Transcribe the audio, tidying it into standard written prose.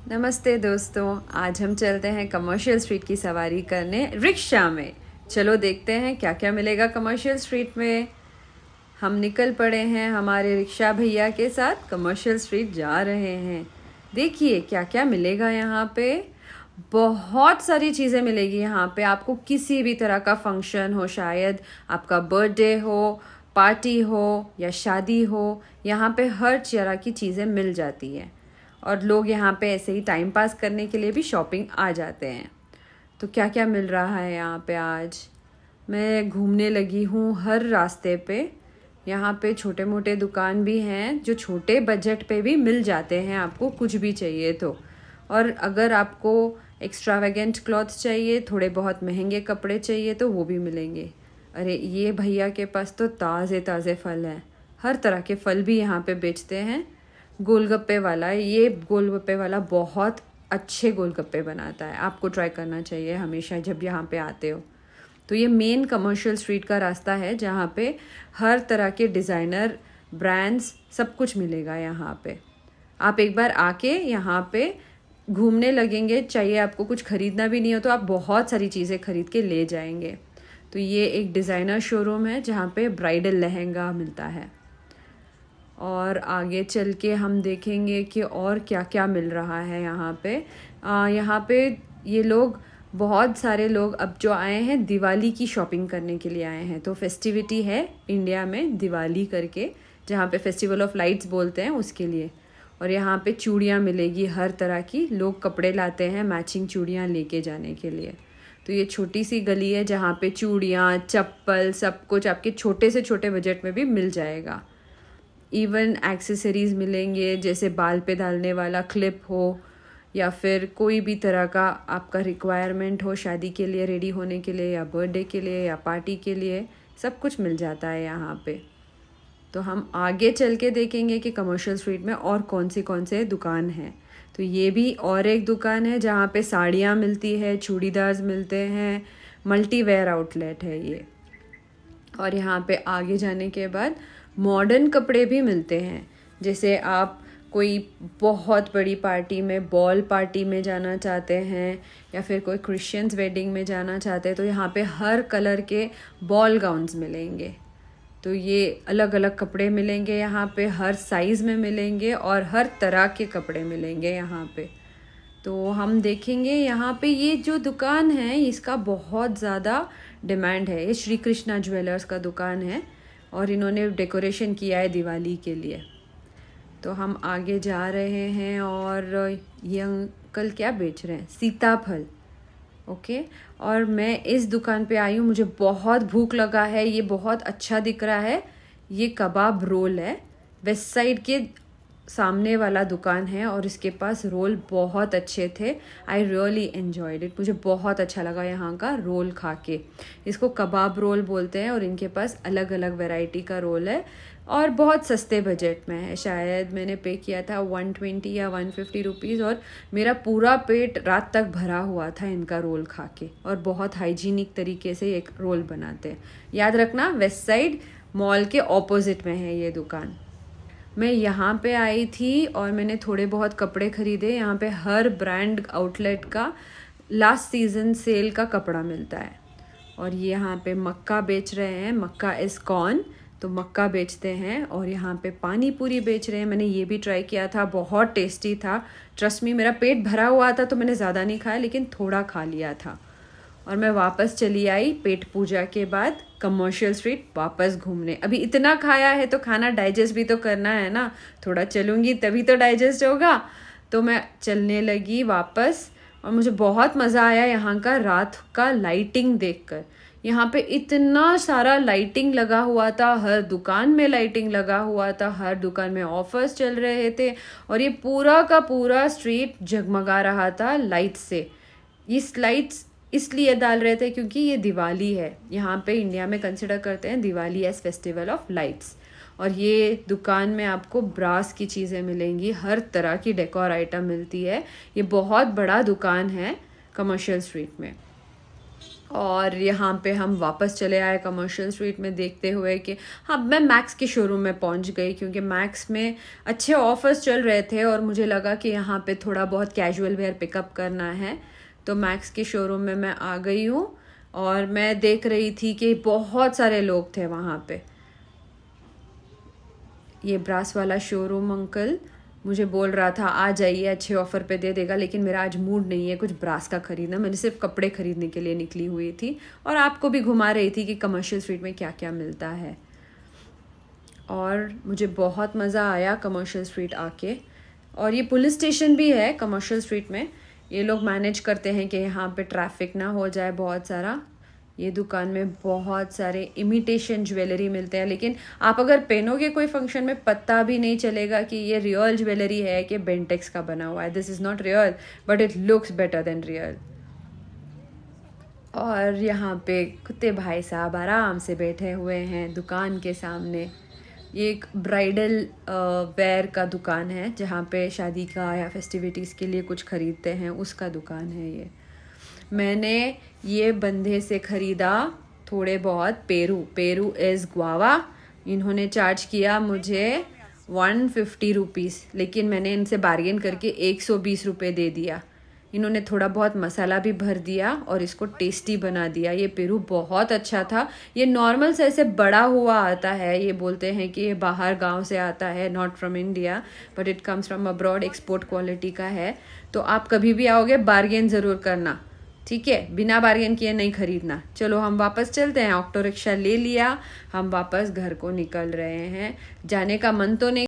नमस्ते दोस्तों, आज हम चलते हैं कमर्शियल स्ट्रीट की सवारी करने रिक्शा में। चलो देखते हैं क्या क्या मिलेगा कमर्शियल स्ट्रीट में। हम निकल पड़े हैं हमारे रिक्शा भैया के साथ, कमर्शियल स्ट्रीट जा रहे हैं। देखिए क्या क्या मिलेगा यहाँ पे। बहुत सारी चीज़ें मिलेगी यहाँ पे आपको। किसी भी तरह का फंक्शन हो, शायद आपका बर्थडे हो, पार्टी हो या शादी हो, यहाँ पे हर तरह की चीज़ें मिल जाती हैं। और लोग यहाँ पे ऐसे ही टाइम पास करने के लिए भी शॉपिंग आ जाते हैं। तो क्या क्या मिल रहा है यहाँ पे आज। मैं घूमने लगी हूँ हर रास्ते पे। यहाँ पे छोटे मोटे दुकान भी हैं जो छोटे बजट पे भी मिल जाते हैं आपको कुछ भी चाहिए तो। और अगर आपको एक्स्ट्रावेगेंट क्लॉथ्स चाहिए, थोड़े बहुत महंगे कपड़े चाहिए तो वो भी मिलेंगे। अरे ये भैया के पास तो ताज़े ताज़े फल हैं। हर तरह के फल भी यहाँ पे बेचते हैं। गोलगप्पे वाला, ये गोलगप्पे वाला बहुत अच्छे गोलगप्पे बनाता है, आपको ट्राई करना चाहिए हमेशा जब यहाँ पे आते हो। तो ये मेन कमर्शियल स्ट्रीट का रास्ता है जहाँ पे हर तरह के डिज़ाइनर ब्रांड्स सब कुछ मिलेगा यहाँ पे। आप एक बार आके यहाँ पे घूमने लगेंगे, चाहिए आपको कुछ ख़रीदना भी नहीं हो तो आप बहुत सारी चीज़ें ख़रीद के ले जाएंगे। तो ये एक डिज़ाइनर शोरूम है जहाँ पे ब्राइडल लहंगा मिलता है। और आगे चल के हम देखेंगे कि और क्या क्या मिल रहा है यहाँ पे। यहाँ पे ये लोग, बहुत सारे लोग अब जो आए हैं दिवाली की शॉपिंग करने के लिए आए हैं। तो फेस्टिविटी है इंडिया में दिवाली करके, जहाँ पे फेस्टिवल ऑफ लाइट्स बोलते हैं उसके लिए। और यहाँ पे चूड़ियाँ मिलेगी हर तरह की, लोग कपड़े लाते हैं मैचिंग चूड़ियाँ लेके जाने के लिए। तो ये छोटी सी गली है जहाँ पे चूड़ियाँ, चप्पल, सब कुछ आपके छोटे से छोटे बजट में भी मिल जाएगा। इवन एक्सेसरीज़ मिलेंगे, जैसे बाल पे डालने वाला क्लिप हो या फिर कोई भी तरह का आपका रिक्वायरमेंट हो शादी के लिए, रेडी होने के लिए या बर्थडे के लिए या पार्टी के लिए, सब कुछ मिल जाता है यहाँ पे। तो हम आगे चल के देखेंगे कि कमर्शियल स्ट्रीट में और कौन से दुकान हैं। तो ये भी और एक दुकान है जहाँ पे साड़ियाँ मिलती है, चूड़ीदार्स मिलते हैं, मल्टी वेयर आउटलेट है ये। और यहाँ पे आगे जाने के बाद मॉडर्न कपड़े भी मिलते हैं। जैसे आप कोई बहुत बड़ी पार्टी में, बॉल पार्टी में जाना चाहते हैं या फिर कोई क्रिश्चियंस वेडिंग में जाना चाहते हैं तो यहाँ पे हर कलर के बॉल गाउन्स मिलेंगे। तो ये अलग अलग कपड़े मिलेंगे यहाँ पे, हर साइज़ में मिलेंगे और हर तरह के कपड़े मिलेंगे यहाँ पे। तो हम देखेंगे यहाँ पे ये जो दुकान है इसका बहुत ज़्यादा डिमांड है। ये श्री कृष्णा ज्वेलर्स का दुकान है और इन्होंने डेकोरेशन किया है दिवाली के लिए। तो हम आगे जा रहे हैं और ये अंकल क्या बेच रहे हैं, सीताफल। ओके। और मैं इस दुकान पे आई हूँ, मुझे बहुत भूख लगा है, ये बहुत अच्छा दिख रहा है। ये कबाब रोल है, वेस्ट साइड के सामने वाला दुकान है और इसके पास रोल बहुत अच्छे थे। आई रियली एन्जॉयड इट, मुझे बहुत अच्छा लगा यहाँ का रोल खा के। इसको कबाब रोल बोलते हैं और इनके पास अलग अलग वैरायटी का रोल है और बहुत सस्ते बजट में है। शायद मैंने पे किया था 120 या 150 रुपीज़ और मेरा पूरा पेट रात तक भरा हुआ था इनका रोल खा के। और बहुत हाइजीनिक तरीके से एक रोल बनाते हैं। याद रखना, वेस्ट साइड मॉल के ऑपोजिट में है ये दुकान। मैं यहाँ पे आई थी और मैंने थोड़े बहुत कपड़े ख़रीदे। यहाँ पे हर ब्रांड आउटलेट का लास्ट सीज़न सेल का कपड़ा मिलता है। और ये यहाँ पे मक्का बेच रहे हैं, मक्का इज़ कॉर्न, तो मक्का बेचते हैं। और यहाँ पे पानी पूरी बेच रहे हैं, मैंने ये भी ट्राई किया था, बहुत टेस्टी था। ट्रस्ट मी, मेरा पेट भरा हुआ था तो मैंने ज़्यादा नहीं खाया लेकिन थोड़ा खा लिया था। और मैं वापस चली आई पेट पूजा के बाद कमर्शियल स्ट्रीट वापस घूमने। अभी इतना खाया है तो खाना डाइजेस्ट भी तो करना है ना, थोड़ा चलूँगी तभी तो डाइजेस्ट होगा। तो मैं चलने लगी वापस और मुझे बहुत मज़ा आया यहाँ का रात का लाइटिंग देखकर। यहाँ पे इतना सारा लाइटिंग लगा हुआ था, हर दुकान में लाइटिंग लगा हुआ था, हर दुकान में ऑफर्स चल रहे थे और ये पूरा का पूरा स्ट्रीट जगमगा रहा था लाइट से। इस लाइट्स इसलिए डाल रहे थे क्योंकि ये दिवाली है। यहाँ पे इंडिया में कंसिडर करते हैं Diwali as festival of lights. और ये दुकान में आपको ब्रास की चीज़ें मिलेंगी, हर तरह की डेकोर आइटम मिलती है। ये बहुत बड़ा दुकान है कमर्शियल स्ट्रीट में। और यहाँ पे हम वापस चले आए कमर्शियल स्ट्रीट में, देखते हुए कि हाँ मैं मैक्स के शोरूम में पहुँच गई, क्योंकि मैक्स में अच्छे ऑफर्स चल रहे थे और मुझे लगा कि यहाँ पे थोड़ा बहुत कैजुअल वेयर पिकअप करना है। तो मैक्स के शोरूम में मैं आ गई हूँ और मैं देख रही थी कि बहुत सारे लोग थे वहाँ पे। ये ब्रास वाला शोरूम अंकल मुझे बोल रहा था आ जाइए, अच्छे ऑफ़र पे दे देगा, लेकिन मेरा आज मूड नहीं है कुछ ब्रास का ख़रीदना। मैंने सिर्फ कपड़े ख़रीदने के लिए निकली हुई थी और आपको भी घुमा रही थी कि कमर्शियल स्ट्रीट में क्या क्या मिलता है। और मुझे बहुत मज़ा आया कमर्शियल स्ट्रीट आके। और ये पुलिस स्टेशन भी है कमर्शियल स्ट्रीट में, ये लोग मैनेज करते हैं कि यहाँ पे ट्रैफिक ना हो जाए बहुत सारा। ये दुकान में बहुत सारे इमिटेशन ज्वेलरी मिलते हैं, लेकिन आप अगर पहनोगे कोई फंक्शन में पता भी नहीं चलेगा कि ये रियल ज्वेलरी है कि बेंटेक्स का बना हुआ है। This is not real but it looks better than real. और यहाँ पे कुत्ते भाई साहब आराम से बैठे हुए हैं दुकान के सामने। ये एक ब्राइडल वेयर का दुकान है, जहाँ पे शादी का या फेस्टिविटीज़ के लिए कुछ ख़रीदते हैं, उसका दुकान है ये। मैंने ये बंदे से ख़रीदा थोड़े बहुत पेरू इज़ गुआवा। इन्होंने चार्ज किया मुझे 150 रुपीज़, लेकिन मैंने इनसे बार्गेन करके 120 रुपये दे दिया। इन्होंने थोड़ा बहुत मसाला भी भर दिया और इसको टेस्टी बना दिया। ये पेरू बहुत अच्छा था। ये नॉर्मल से ऐसे बड़ा हुआ आता है, ये बोलते हैं कि ये बाहर गांव से आता है, not from India but it comes from abroad, export quality का है। तो आप कभी भी आओगे बार्गेन ज़रूर करना, ठीक है, बिना बार्गेन किए नहीं खरीदना। चलो हम वापस चलते हैं, ऑटो रिक्शा ले लिया, हम वापस घर को निकल रहे हैं। जाने का मन तो नहीं